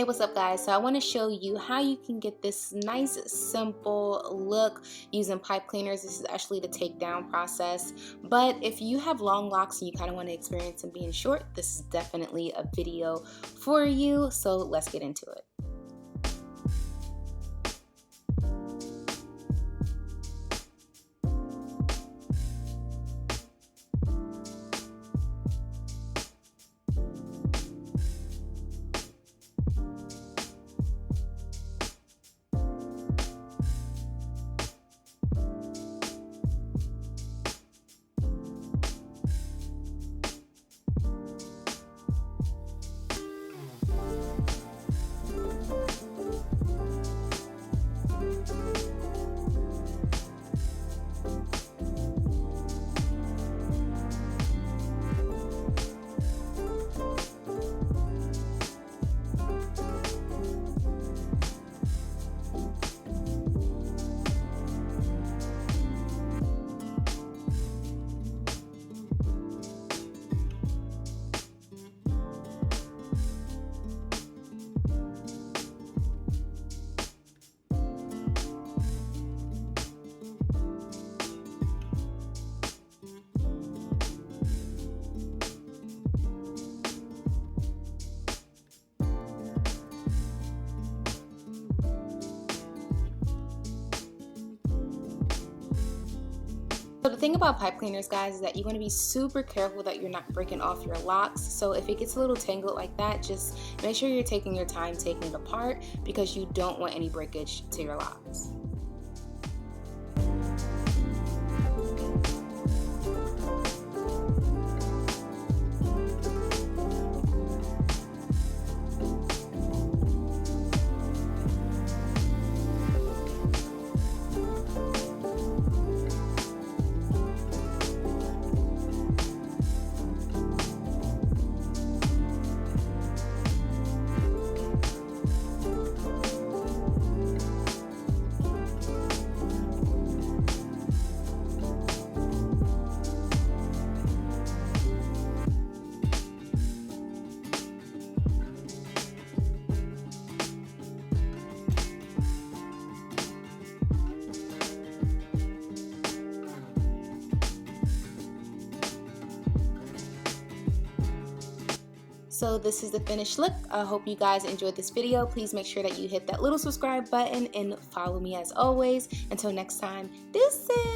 what's up guys? So I want to show you how you can get this nice simple look using pipe cleaners. This is actually the takedown process, but if you have long locks and you kind of want to experience them being short, this is definitely a video for you. So let's get into it. So the thing about pipe cleaners, guys, is that you want to be super careful that you're not breaking off your locks. So if it gets a little tangled like that, just make sure you're taking your time taking it apart because you don't want any breakage to your locks. So this is the finished look. I hope you guys enjoyed this video. Please make sure that you hit that little subscribe button and follow me as always. Until next time, deuces!